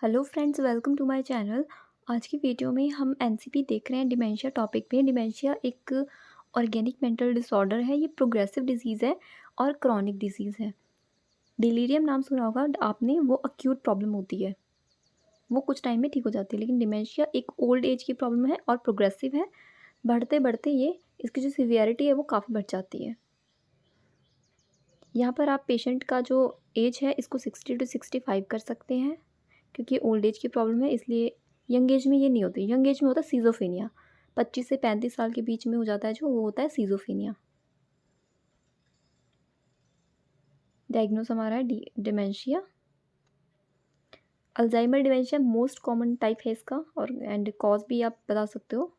Hello friends, welcome to my channel. आज की video में हम एनसीपी देख रहे हैं डिमेंशिया टॉपिक पे। डिमेंशिया एक ऑर्गेनिक मेंटल डिसऑर्डर है। ये प्रोग्रेसिव डिजीज़ है और क्रॉनिक डिजीज़ है। डिलीरियम नाम सुना होगा आपने, वो अक्यूट प्रॉब्लम होती है, वो कुछ टाइम में ठीक हो जाती है। लेकिन डिमेंशिया एक ओल्ड एज की प्रॉब्लम है और प्रोग्रेसिव है। बढ़ते बढ़ते ये इसकी जो सिवियरिटी है वो काफ़ी बढ़ जाती है। यहाँ पर आप पेशेंट का जो एज है इसको 60 टू 65 कर सकते हैं, क्योंकि ओल्ड एज की प्रॉब्लम है, इसलिए यंग एज में ये नहीं होती। यंग एज में होता है सीज़ोफ्रेनिया, 25 से 35 साल के बीच में हो जाता है जो, वो होता है सीज़ोफ्रेनिया। डायग्नोस हमारा है dementia. Alzheimer dementia most common type है इसका, और एंड कॉज भी आप बता सकते हो।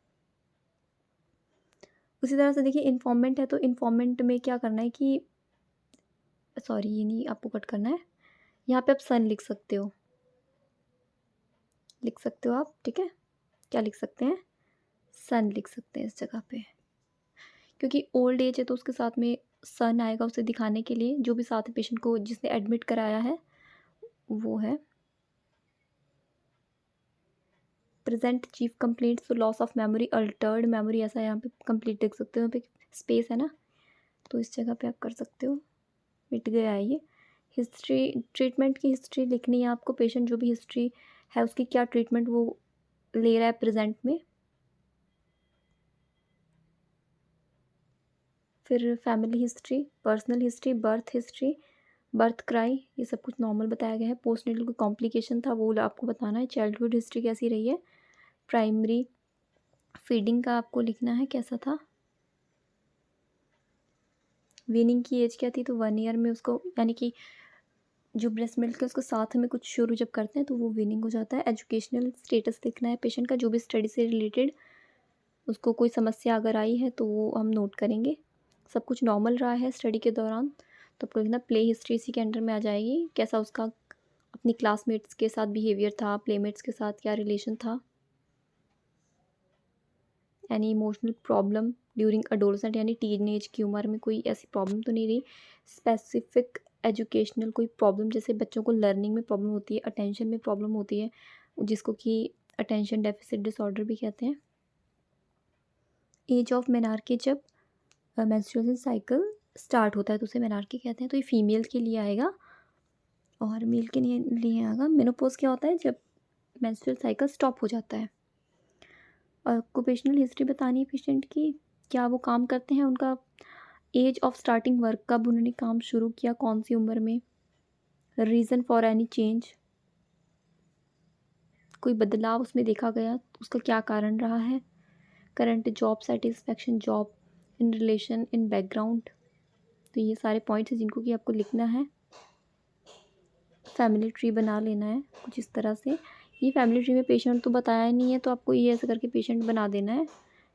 उसी तरह से देखिए, इन्फॉर्मेंट है तो इन्फॉर्मेंट में क्या करना है कि, सॉरी ये नहीं आपको कट करना है, यहाँ पे आप सन लिख सकते हो, आप, ठीक है। क्या लिख सकते हैं? सन लिख सकते हैं इस जगह पे, क्योंकि ओल्ड एज है तो उसके साथ में सन आएगा उसे दिखाने के लिए। जो भी साथ पेशेंट को जिसने एडमिट कराया है वो है। प्रेजेंट चीफ कंप्लेंट्स तो loss of memory, Altered memory, ऐसा यहाँ पे कंप्लीट देख सकते हो। यहाँ पे स्पेस है ना, तो इस जगह पे आप कर सकते हो। मिट गया है ये। हिस्ट्री, ट्रीटमेंट की हिस्ट्री लिखनी है आपको। पेशेंट जो भी हिस्ट्री है उसकी, क्या ट्रीटमेंट वो ले रहा है प्रेजेंट में। फिर family history, personal history, birth history, birth cry, ये सब कुछ नॉर्मल बताया गया है। पोस्टनेटल कोई कॉम्प्लिकेशन था वो आपको बताना है। चाइल्डहुड हिस्ट्री कैसी रही है। प्राइमरी फीडिंग का आपको लिखना है, कैसा था। वीनिंग की एज क्या थी, तो 1 ईयर में उसको, यानी कि जो ब्रेस्ट मिल्क है उसको साथ में कुछ शुरू जब करते हैं तो वो वीनिंग हो जाता है। एजुकेशनल स्टेटस देखना है पेशेंट का, जो भी स्टडी से रिलेटेड उसको कोई समस्या अगर आई है तो वो हम नोट करेंगे। सब कुछ नॉर्मल रहा है स्टडी के दौरान तो आपको लिखना। प्ले हिस्ट्री इसी के अंडर में आ जाएगी, कैसा उसका अपनी क्लासमेट्स के साथ बिहेवियर था, प्लेमेट्स के साथ क्या रिलेशन था। Any emotional problem during adolescent, यानी टीनेज की उम्र में कोई ऐसी प्रॉब्लम तो नहीं रही। स्पेसिफिक एजुकेशनल कोई प्रॉब्लम, जैसे बच्चों को लर्निंग में प्रॉब्लम होती है, अटेंशन में प्रॉब्लम होती है, जिसको कि अटेंशन डेफिसिट डिसऑर्डर भी कहते हैं। एज ऑफ मेनार्की, जब मेंस्ट्रुएशन साइकिल स्टार्ट होता है तो उसे मेनार्की कहते हैं। तो ये फीमेल के लिए आएगा और मेल के लिए आएगा। मेनोपॉज क्या होता है, जब मेंस्ट्रुअल साइकिल स्टॉप हो जाता है। और ऑक्यूपेशनल हिस्ट्री बतानी है पेशेंट की, क्या वो काम करते हैं, उनका एज ऑफ स्टार्टिंग वर्क, कब उन्होंने काम शुरू किया, कौन सी उम्र में। रीज़न फॉर एनी चेंज, कोई बदलाव उसमें देखा गया तो उसका क्या कारण रहा है। Current job satisfaction, job in relation, in background. तो ये सारे पॉइंट्स हैं जिनको कि आपको लिखना है। फैमिली ट्री बना लेना है कुछ इस तरह से। ये फैमिली ट्री में पेशेंट तो बताया नहीं है तो आपको ये ऐसे करके पेशेंट बना देना है,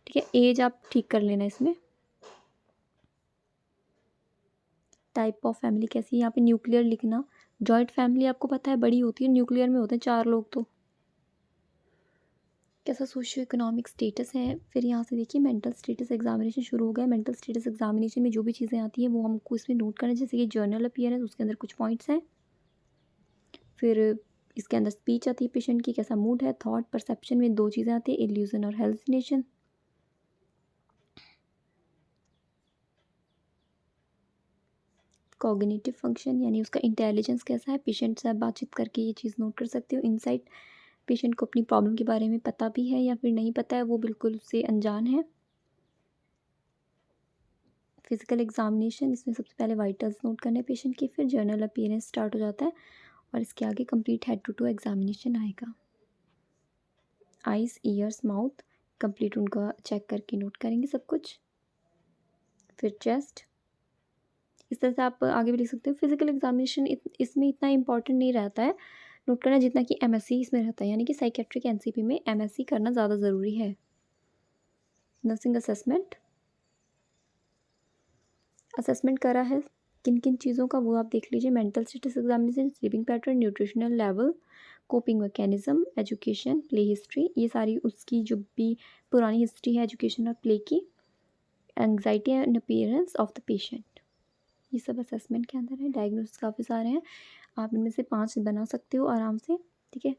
ठीक है। एज आप ठीक कर लेना इसमें। टाइप ऑफ फैमिली कैसी है, यहाँ पे न्यूक्लियर लिखना। जॉइंट फैमिली आपको पता है बड़ी होती है, न्यूक्लियर में होते हैं 4 लोग। तो कैसा सोशियो इकोनॉमिक स्टेटस है। फिर यहाँ से देखिए मेंटल स्टेटस एग्जामिनेशन शुरू हो गया। मेंटल स्टेटस एग्जामिनेशन में जो भी चीज़ें आती हैं वो हमको इसमें नोट करना है, जैसे कि जर्नल अपीयरेंस, उसके अंदर कुछ पॉइंट्स हैं। फिर इसके अंदर स्पीच आती है पेशेंट की, कैसा मूड है। थॉट परसेप्शन में 2 चीज़ें आती है, इल्यूजन और हेलुसिनेशन। कॉग्निटिव फंक्शन, यानी उसका इंटेलिजेंस कैसा है। पेशेंट से आप बातचीत करके ये चीज़ नोट कर सकते हो। इंसाइट, पेशेंट को अपनी प्रॉब्लम के बारे में पता भी है या फिर नहीं पता है, वो बिल्कुल उससे अनजान है। फिजिकल एग्जामिनेशन, इसमें सबसे पहले वाइटल्स नोट करने पेशेंट की, फिर जर्नल अपीयरेंस स्टार्ट हो जाता है और इसके आगे complete head to toe examination आएगा। आइज़, ईयर्स, माउथ कंप्लीट उनका चेक करके नोट करेंगे सब कुछ। फिर चेस्ट, इस तरह से आप आगे भी लिख सकते हो। फिजिकल एग्जामिनेशन इसमें इतना इंपॉर्टेंट नहीं रहता है नोट करना जितना कि एमएससी इसमें रहता है, यानी कि साइकेट्रिक एनसीपी में एमएससी करना ज़्यादा ज़रूरी है। नर्सिंग असेसमेंट, असेसमेंट करा है किन किन चीज़ों का वो आप देख लीजिए। Mental status examination, sleeping pattern, nutritional level, coping mechanism, education, play history, ये सारी उसकी जो भी पुरानी हिस्ट्री है एजुकेशन और प्ले की। Anxiety and appearance of the patient, ये सब असेसमेंट के अंदर है। डायग्नोसिस काफ़ी सारे हैं, आप इनमें से 5 बना सकते हो आराम से, ठीक है।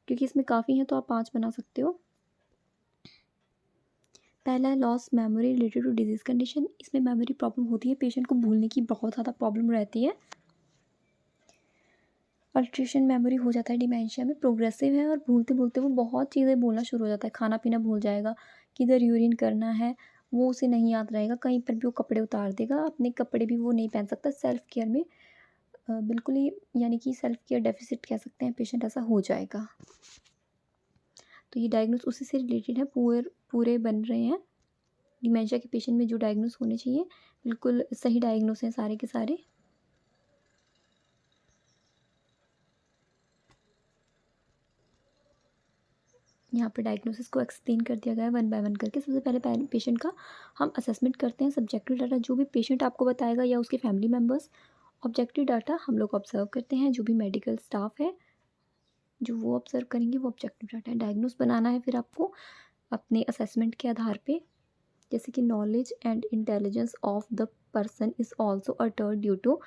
क्योंकि इसमें काफ़ी हैं तो आप 5 बना सकते हो। पहला है loss memory related to disease condition. इसमें मेमोरी प्रॉब्लम होती है, पेशेंट को भूलने की बहुत ज़्यादा प्रॉब्लम रहती है। अल्ट्रेशन मेमोरी हो जाता है डिमेंशिया में, प्रोग्रेसिव है और भूलते-भूलते वो बहुत चीज़ें भूलना शुरू हो जाता है। खाना-पीना भूल जाएगा, किधर यूरिन करना है, वो उसे नहीं याद रहेगा। कहीं पर भी वो कपड़े उतार देगा, अपने कपड़े भी वो नहीं पहन सकता। सेल्फ केयर में बिल्कुल ही यानी कि सेल्फ केयर डेफ़िसिट कह सकते हैं, पेशेंट ऐसा हो जाएगा। तो ये डायग्नोस उसी से रिलेटेड है, पूरे बन रहे हैं। डिमेंशिया के पेशेंट में जो डायग्नोस होने चाहिए, बिल्कुल सही डायग्नोस हैं सारे के सारे। यहाँ पे डायग्नोसिस को एक्सप्लेन कर दिया गया है वन बाय वन करके। सबसे पहले पेशेंट का हम असेसमेंट करते हैं। सब्जेक्टिव डाटा जो भी पेशेंट आपको बताएगा या उसके फैमिली मेम्बर्स, ऑब्जेक्टिव डाटा हम लोग ऑब्जर्व करते हैं। जो भी मेडिकल स्टाफ है जो वो ऑब्जर्व करेंगे वो ऑब्जेक्टिव डाटा है। डायग्नोस बनाना है फिर आपको अपने असेसमेंट के आधार पे, जैसे कि knowledge and intelligence of the person is also altered due to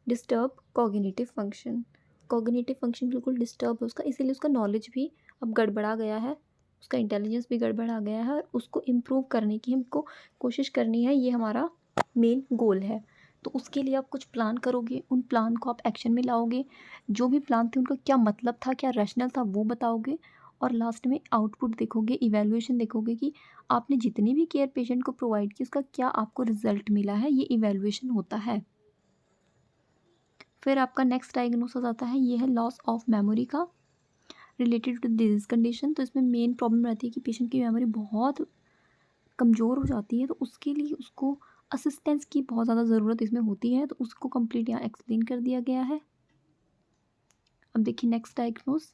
disturb cognitive function. Cognitive function बिल्कुल डिस्टर्ब है उसका, इसीलिए उसका नॉलेज भी अब गड़बड़ा गया है, उसका इंटेलिजेंस भी गड़बड़ा गया है और उसको इम्प्रूव करने की हमको कोशिश करनी है, ये हमारा मेन गोल है। तो उसके लिए आप कुछ प्लान करोगे, उन प्लान को आप एक्शन में लाओगे। जो भी प्लान थे उनका क्या मतलब था, क्या रैशनल था वो बताओगे और लास्ट में आउटपुट देखोगे, इवैल्यूएशन देखोगे कि आपने जितनी भी केयर पेशेंट को प्रोवाइड की उसका क्या आपको रिज़ल्ट मिला है, ये इवैल्यूएशन होता है। फिर आपका नेक्स्ट डायग्नोसिस आता है, ये है लॉस ऑफ मेमोरी का रिलेटेड टू डिजीज़ कंडीशन। तो इसमें मेन प्रॉब्लम रहती है कि पेशेंट की मेमोरी बहुत कमज़ोर हो जाती है, तो उसके लिए उसको असिस्टेंस की बहुत ज़्यादा ज़रूरत इसमें होती है, तो उसको कंप्लीट यहाँ एक्सप्लेन कर दिया गया है। अब देखिए नेक्स्ट डायग्नोस,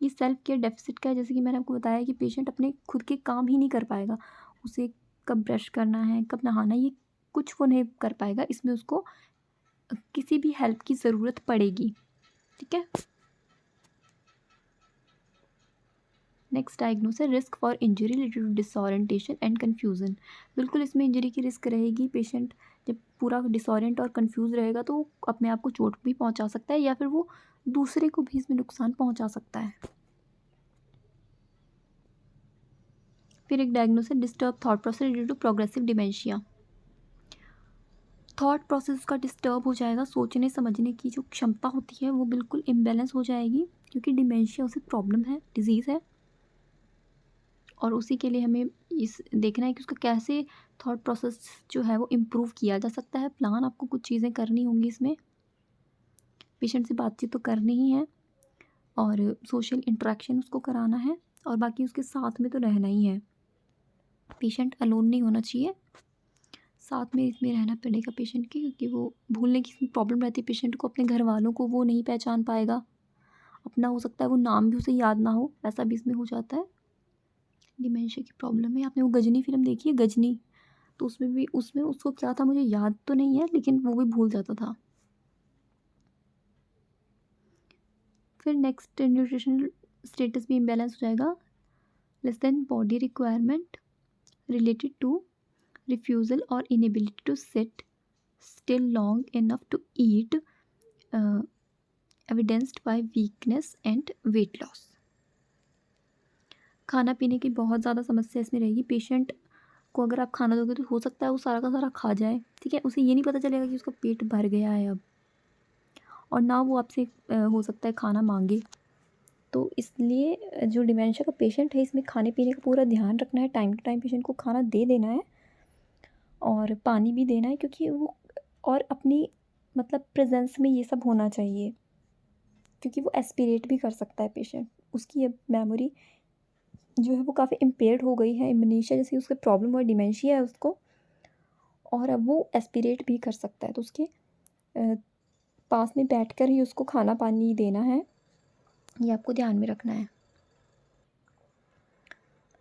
ये सेल्फ केयर डेफिसिट का है। जैसे कि मैंने आपको बताया कि पेशेंट अपने खुद के काम ही नहीं कर पाएगा, उसे कब ब्रश करना है, कब नहाना है, ये कुछ वो नहीं कर पाएगा। इसमें उसको किसी भी हेल्प की ज़रूरत पड़ेगी, ठीक है। नेक्स्ट डायग्नोस है risk for injury related to disorientation and confusion. बिल्कुल इसमें इंजरी की रिस्क रहेगी। पेशेंट जब पूरा डिसओरिएंट और कन्फ्यूज़ रहेगा तो वो अपने आप को चोट भी पहुंचा सकता है या फिर वो दूसरे को भी इसमें नुकसान पहुंचा सकता है। फिर एक डायग्नोस है disturb thought process related to progressive dementia. Thought process का डिस्टर्ब हो जाएगा, सोचने समझने की जो क्षमता होती है वो बिल्कुल इम्बैलेंस हो जाएगी, क्योंकि डिमेंशिया उसे प्रॉब्लम है, डिजीज़ है। और उसी के लिए हमें इस देखना है कि उसका कैसे थॉट प्रोसेस जो है वो इम्प्रूव किया जा सकता है। प्लान आपको कुछ चीज़ें करनी होंगी इसमें, पेशेंट से बातचीत तो करनी ही है और सोशल इंटरेक्शन उसको कराना है और बाकी उसके साथ में तो रहना ही है। पेशेंट अलोन नहीं होना चाहिए, साथ में इसमें रहना पड़ेगा पेशेंट के, क्योंकि वो भूलने की प्रॉब्लम रहती है पेशेंट को। अपने घर वालों को वो नहीं पहचान पाएगा, अपना हो सकता है वो नाम भी उसे याद ना हो, ऐसा भी इसमें हो जाता है। डिमेंशिया की प्रॉब्लम है। आपने वो गजनी फिल्म देखी है, गजनी? तो उसमें उसको क्या था मुझे याद तो नहीं है, लेकिन वो भी भूल जाता था। फिर नेक्स्ट न्यूट्रिशनल स्टेटस भी इम्बैलेंस हो जाएगा। Less than body requirement related to refusal और inability to sit still long enough to eat, evidenced by weakness and weight loss. खाना पीने की बहुत ज़्यादा समस्या इसमें रहेगी। पेशेंट को अगर आप खाना दोगे तो हो सकता है वो सारा का सारा खा जाए, ठीक है। उसे ये नहीं पता चलेगा कि उसका पेट भर गया है अब, और ना वो आपसे हो सकता है खाना मांगे। तो इसलिए जो डिमेंशिया का पेशेंट है इसमें खाने पीने का पूरा ध्यान रखना है, टाइम टू टाइम पेशेंट को खाना दे देना है और पानी भी देना है, क्योंकि वो और अपनी मतलब प्रेजेंस में ये सब होना चाहिए, क्योंकि वो एस्पिरेट भी कर सकता है पेशेंट। उसकी अब मेमोरी जो है वो काफ़ी इम्पेयर्ड हो गई है, एमनेशिया जैसी उसकी प्रॉब्लम है, डिमेंशिया है उसको, और अब वो एस्पिरेट भी कर सकता है। तो उसके पास में बैठकर ही उसको खाना पानी देना है, ये आपको ध्यान में रखना है।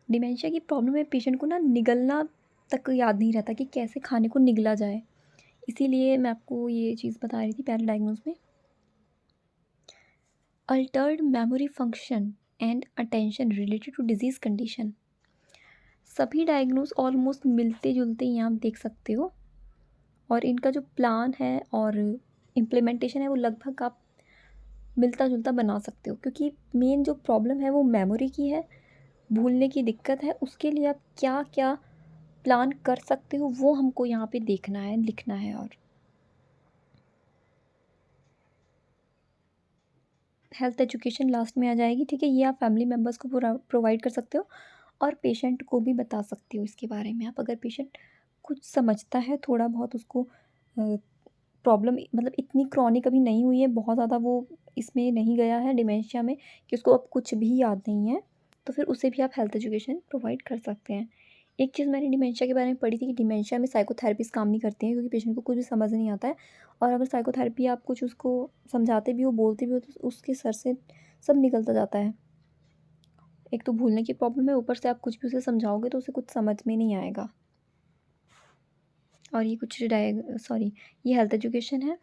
डिमेंशिया की प्रॉब्लम है पेशेंट को ना निगलना तक याद नहीं रहता कि कैसे खाने को निगला जाए, इसीलिए मैं आपको ये चीज़ बता रही थी पहले डायग्नोस में। Altered memory function and attention related to disease condition. सभी डायग्नोस ऑलमोस्ट मिलते जुलते ही आप देख सकते हो, और इनका जो प्लान है और इम्प्लीमेंटेशन है वो लगभग आप मिलता-जुलता बना सकते हो, क्योंकि मेन जो प्रॉब्लम है वो मेमोरी की है, भूलने की दिक्कत है। उसके लिए आप क्या-क्या प्लान कर सकते हो वो हमको यहाँ पे देखना है, लिखना है। और हेल्थ एजुकेशन लास्ट में आ जाएगी, ठीक है? ये आप फैमिली मेंबर्स को प्रोवाइड कर सकते हो और पेशेंट को भी बता सकते हो इसके बारे में आप। अगर पेशेंट कुछ समझता है थोड़ा बहुत, उसको प्रॉब्लम मतलब इतनी क्रॉनिक अभी नहीं हुई है, बहुत ज़्यादा वो इसमें नहीं गया है डिमेंशिया में कि उसको अब कुछ भी याद नहीं है, तो फिर उसे भी आप हेल्थ एजुकेशन प्रोवाइड कर सकते हैं। एक चीज़ मैंने डिमेंशिया के बारे में पढ़ी थी कि डिमेंशिया में साइकोथेरेपिस्ट काम नहीं करते हैं, क्योंकि पेशेंट को कुछ भी समझ नहीं आता है। और अगर साइकोथेरेपी आप कुछ उसको समझाते भी हो, बोलते भी हो, तो उसके सर से सब निकलता जाता है। एक तो भूलने की प्रॉब्लम है, ऊपर से आप कुछ भी उसे समझाओगे तो उसे कुछ समझ में नहीं आएगा। और ये कुछ ये हेल्थ एजुकेशन है।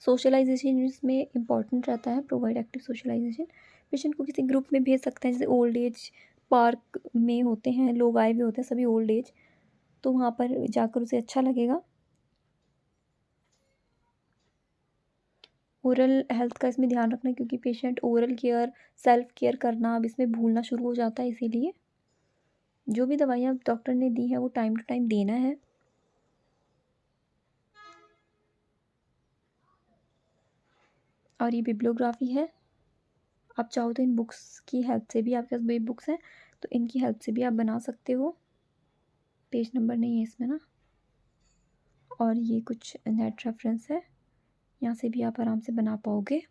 सोशलाइजेशन इसमें इम्पॉर्टेंट रहता है, प्रोवाइड एक्टिव सोशलाइजेशन। पेशेंट को किसी ग्रुप में भेज सकते हैं, जैसे ओल्ड एज पार्क में होते हैं, लोग आए हुए होते हैं सभी ओल्ड एज, तो वहाँ पर जाकर उसे अच्छा लगेगा। ओरल हेल्थ का इसमें ध्यान रखना, क्योंकि patient oral care, self care करना अब इसमें भूलना शुरू हो जाता है, इसीलिए जो भी दवाइयाँ डॉक्टर ने दी है वो टाइम टू टाइम देना है। और ये बिब्लियोग्राफी है, आप चाहो तो इन बुक्स की हेल्प से भी, आपके पास बड़ी बुक्स हैं तो इनकी हेल्प से भी आप बना सकते हो। पेज नंबर नहीं है इसमें ना। और ये कुछ नेट रेफरेंस है, यहाँ से भी आप आराम से बना पाओगे।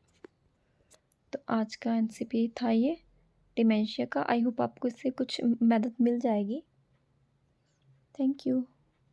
तो आज का एनसीपी था ये डिमेंशिया का। आई होप आपको इससे कुछ मदद मिल जाएगी। Thank you.